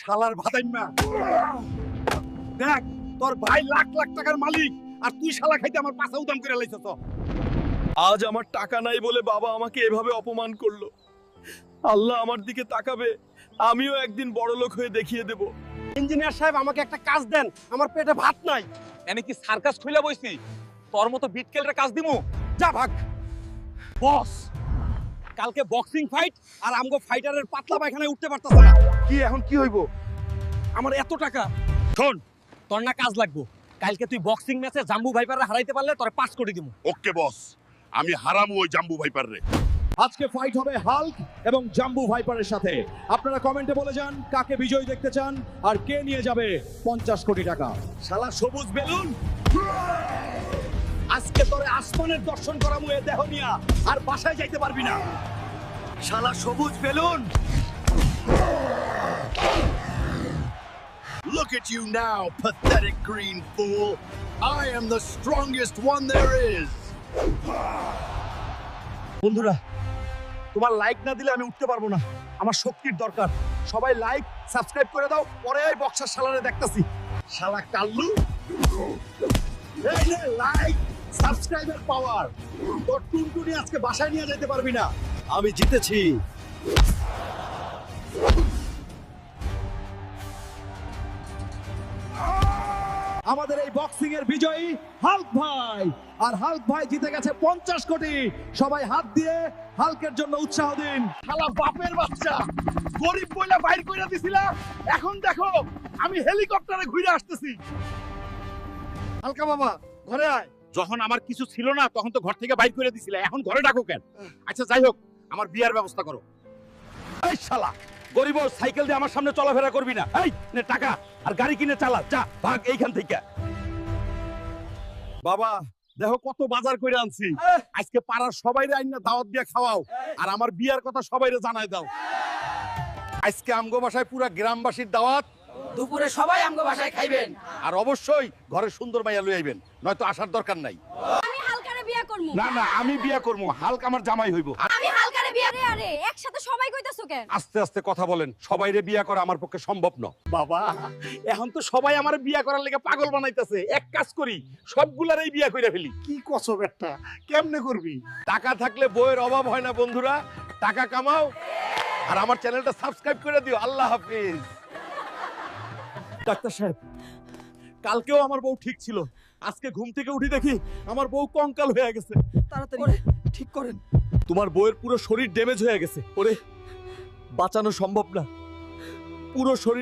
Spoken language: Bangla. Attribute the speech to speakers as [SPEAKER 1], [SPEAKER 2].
[SPEAKER 1] শালার ভাদাইম্মা দেখ, তোর ভাই লাখ লাখ টাকার মালিক আর তুই শালা খাইতে আমার পাছা উদাম করে লাইছস।
[SPEAKER 2] আজ আমার টাকা নাই বলে বাবা আমাকে এভাবে অপমান করলো। আল্লাহ আমার দিকে তাকাবে, আমিও একদিন বড়লোক হয়ে দেখিয়ে দেব।
[SPEAKER 1] ইঞ্জিনিয়ার সাহেব আমাকে একটা কাজ দেন, আমার পেটে ভাত নাই।
[SPEAKER 3] এনে কি সার্কাস খুইলা বইছি? তোর মতো বিটকেলটা কাজ দিমু?
[SPEAKER 1] যা ভাগ। বস, কালকে বক্সিং ফাইট আর আমগো ফাইটারের পাতলা পায়খানায় উঠতে পারতাছ না।
[SPEAKER 4] কি এখন কি হইব?
[SPEAKER 1] আমার এত টাকা। শোন, তোর না কাজ লাগবো। কালকে তুই বক্সিং ম্যাচে জাম্বু ভাইপাররে হারাইতে পারলে তোরে 5 কোটি দিমু।
[SPEAKER 4] ওকে বস, আমি হারামু ওই জাম্বু ভাইপার রে।
[SPEAKER 5] আজকে ফাইট হবে হাল্ক এবং জাম্বু ভাইপারের সাথে। আপনারা কমেন্টে বলে যান কাকে বিজয়ী দেখতে চান আর কে নিয়ে যাবে 50 কোটি টাকা।
[SPEAKER 1] শালা সবুজ বেলুন, আজকে তোরে আসমানের দর্শন করামু এ দেহ নিয়া, আর বাসায় যাইতে পারবি না। শালা সবুজ balloon.
[SPEAKER 4] Look at you now, pathetic green fool. I am the strongest one there is.
[SPEAKER 1] বন্ধুরা, তোমার লাইক না দিলে আমি উঠতে পারবো না। আমার শক্তির দরকার। সবাই লাইক সাবস্ক্রাইব করে দাও, পরে এই বক্সার শালারে দেখতাছি। শালা কাল্লু, এই নে লাইক সাবস্ক্রাইবের পাওয়ার। তোর টুনটুনি আজকে বাসায় নিয়ে যেতে পারবি না। আমি জিতেছি।
[SPEAKER 5] আমাদের এই বক্সিং এর বিজয়ী হাল্ক ভাই, আর হাল্ক ভাই জিতে গেছে 50 কোটি। সবাই হাত দিয়ে হাল্কের জন্য উৎসাহ দিন।
[SPEAKER 1] শালা বাপের বাচ্চা, গরিব বইলা বাইর কইরা দিছিলা, এখন দেখো আমি হেলিকপ্টারে ঘুরে আসতেছি। হালকা বাবা, ঘরে আয়। যখন আমার কিছু ছিল না তখন তো ঘর থেকে বাইর করে দিছিলা, এখন ঘরে ডাকো কেন? আচ্ছা যাই হোক, আমার বিয়ার ব্যবস্থা করো। এই শালা গরিব সাইকেল দিয়ে আমার সামনে চলাফেরা করবি না। এই নে টাকা আর গাড়ি কিনে চালা, যা ভাগ এইখান থেকে। বাবা দেখো কত বাজার করে আনছি। আজকে পাড়ার সবাইরে আইনা দাওয়াত দিয়ে খাওয়াও, আর আমার বিয়ার কথা সবাইরে জানাই দাও। আজকে আমগো বাসায় পুরা গ্রামবাসীর দাওয়াত।
[SPEAKER 6] দুপুরে সবাই আমগো বাসায় খাইবেন।
[SPEAKER 1] আর অবশ্যই ঘরে সুন্দর মাইয়া লই আইবেন, নয়তো আসার দরকার নাই।
[SPEAKER 7] আমি হালকারে বিয়া করব।
[SPEAKER 1] না না, আমি বিয়া করবো, হালকা আমার জামাই হইব।
[SPEAKER 7] আমি হালকারে বিয়া রে। আরে একসাথে সবাই কইতাছো কেন?
[SPEAKER 1] আস্তে আস্তে কথা বলেন, সবাইরে বিয়া করা আমার পক্ষে সম্ভব না। বাবা এখন তো সবাই আমার বিয়া করার লেগে পাগল বানাইতেছে। এক কাজ করি, সবগুলারই বিয়া কইরা ফেলি।
[SPEAKER 4] কি কসব একটা, কেমনে করবি?
[SPEAKER 1] টাকা থাকলে বইয়ের অভাব হয় না বন্ধুরা। টাকা কামাও আর আমার চ্যানেলটা সাবস্ক্রাইব করে দিও। আল্লাহ হাফেজ। ডাক্তার সাহেব, কালকেও আমার বউ ঠিক ছিল, আজকে ঘুম থেকে উঠি দেখি আমার বউ কঙ্কাল হয়ে গেছে।
[SPEAKER 6] তাড়াতাড়ি ঠিক করেন।
[SPEAKER 2] তোমার বউয়ের পুরো শরীর ড্যামেজ হয়ে গেছে, ওরে বাঁচানো সম্ভব না। পুরো শরীর